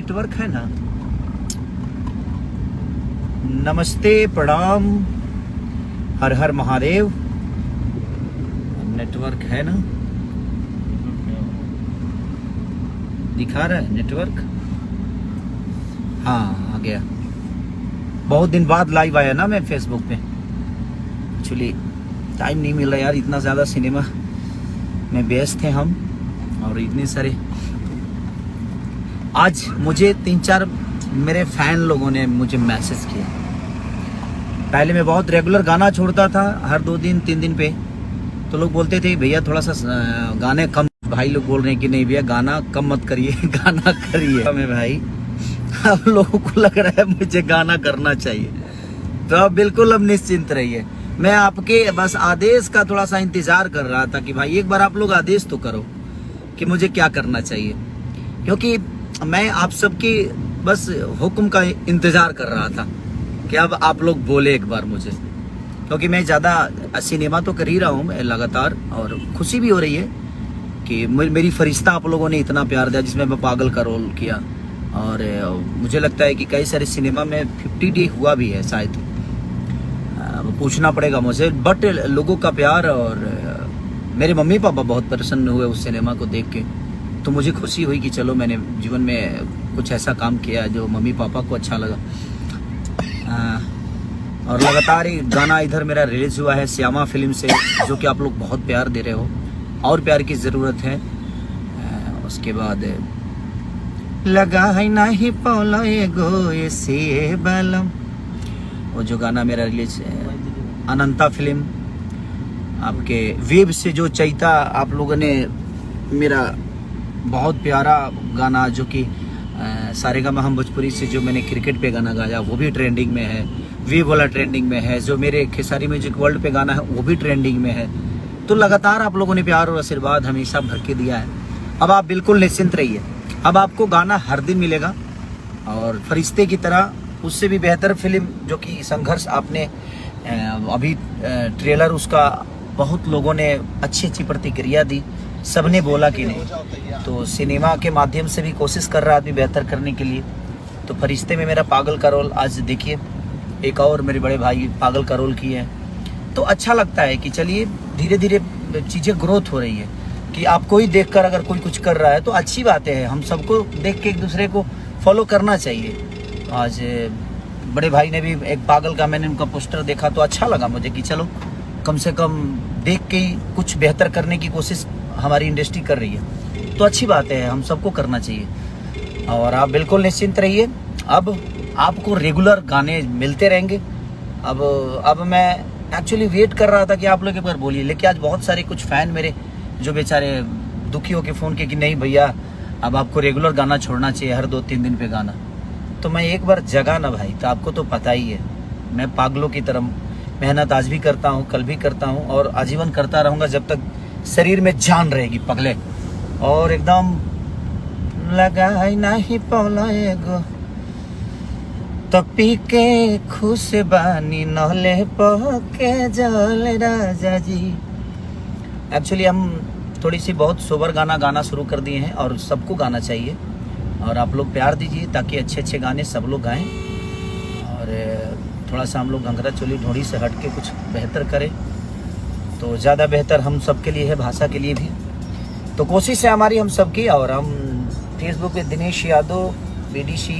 Network है ना। नमस्ते, प्रणाम, हर हर महादेव। नेटवर्क है ना, दिखा रहा है नेटवर्क। हाँ, आ गया। बहुत दिन बाद लाइव आया ना मैं फेसबुक पे। एक्चुअली टाइम नहीं मिल रहा यार, इतना ज़्यादा सिनेमा में व्यस्त थे हम, और इतने सारे। आज मुझे 3-4 मेरे फैन लोगों ने मुझे मैसेज किया। पहले मैं बहुत रेगुलर गाना छोड़ता था, हर 2 दिन 3 दिन पे, तो लोग बोलते थे भैया थोड़ा सा गाने कम। भाई लोग बोल रहे हैं कि नहीं भैया गाना कम मत करिए, गाना करिए। मैं भाई, अब लोगों को लग रहा है मुझे गाना करना चाहिए, तो अब बिल्कुल अब निश्चिंत रहिए। मैं आपके बस आदेश का थोड़ा सा इंतजार कर रहा था कि भाई एक बार आप लोग आदेश तो करो कि मुझे क्या करना चाहिए, क्योंकि मैं आप सबकी बस हुक्म का इंतजार कर रहा था कि अब आप लोग बोले एक बार मुझे, क्योंकि मैं ज़्यादा सिनेमा तो कर ही रहा हूँ लगातार, और खुशी भी हो रही है कि मेरी फरिश्ता आप लोगों ने इतना प्यार दिया, जिसमें मैं पागल का रोल किया। और मुझे लगता है कि कई सारे सिनेमा में 50 डे हुआ भी है शायद, पूछना पड़ेगा मुझे, बट लोगों का प्यार, और मेरे मम्मी पापा बहुत प्रसन्न हुए उस सिनेमा को देख के, तो मुझे खुशी हुई कि चलो मैंने जीवन में कुछ ऐसा काम किया जो मम्मी पापा को अच्छा लगा। और लगातार ही गाना इधर मेरा रिलीज हुआ है श्यामा फिल्म से, जो कि आप लोग बहुत प्यार दे रहे हो, और प्यार की ज़रूरत है। उसके बाद लगा है नहीं पौला गो से बलम, वो जो गाना मेरा रिलीज है अनंता फिल्म, आपके वेब से जो चैता आप लोगों ने मेरा बहुत प्यारा गाना, जो कि सारेगामा हम भोजपुरी से जो मैंने क्रिकेट पे गाना गाया, वो भी ट्रेंडिंग में है, वेब वाला ट्रेंडिंग में है, जो मेरे खेसारी म्यूजिक वर्ल्ड पे गाना है वो भी ट्रेंडिंग में है। तो लगातार आप लोगों ने प्यार और आशीर्वाद हमेशा भर के दिया है। अब आप बिल्कुल निश्चिंत रहिए, अब आपको गाना हर दिन मिलेगा, और फरिश्ते की तरह उससे भी बेहतर फिल्म, जो कि संघर्ष आपने अभी ट्रेलर उसका बहुत लोगों ने अच्छी अच्छी प्रतिक्रिया दी, सबने बोला कि नहीं, तो सिनेमा के माध्यम से भी कोशिश कर रहा आदमी बेहतर करने के लिए। तो फरिश्ते में मेरा पागल का रोल, आज देखिए एक और मेरे बड़े भाई पागल का रोल किए हैं, तो अच्छा लगता है कि चलिए धीरे धीरे चीज़ें ग्रोथ हो रही है, कि आपको ही देखकर अगर कोई कुछ कर रहा है तो अच्छी बात है, हम सबको देख के एक दूसरे को फॉलो करना चाहिए। आज बड़े भाई ने भी एक पागल का, मैंने उनका पोस्टर देखा तो अच्छा लगा मुझे कि चलो कम से कम देख के ही कुछ बेहतर करने की कोशिश हमारी इंडस्ट्री कर रही है, तो अच्छी बात है, हम सबको करना चाहिए। और आप बिल्कुल निश्चिंत रहिए, अब आपको रेगुलर गाने मिलते रहेंगे। अब मैं एक्चुअली वेट कर रहा था कि आप लोग एक बार बोलिए, लेकिन आज बहुत सारे कुछ फ़ैन मेरे जो बेचारे दुखी होकर फ़ोन किए कि नहीं भैया अब आपको रेगुलर गाना छोड़ना चाहिए, हर 2-3 दिन पे गाना। तो मैं एक बार जगा ना भाई, तो आपको तो पता ही है मैं पागलों की तरह मेहनत आज भी करता हूँ, कल भी करता हूँ, और आजीवन करता रहूँगा जब तक शरीर में जान रहेगी पगले। और एकदम लगा है नहीं पौला एगो तो पी के खुश बानी नहले पके जल राजा जी। एक्चुअली हम थोड़ी सी बहुत सोबर गाना शुरू कर दिए हैं, और सबको गाना चाहिए, और आप लोग प्यार दीजिए ताकि अच्छे अच्छे गाने सब लोग गाएं, और थोड़ा सा हम लोग घंघरा चोली ढोड़ी से हट के कुछ बेहतर करें तो ज़्यादा बेहतर हम सबके लिए है, भाषा के लिए भी। तो कोशिश है हमारी हम सबकी, और हम फेसबुक पे दिनेश यादव BDC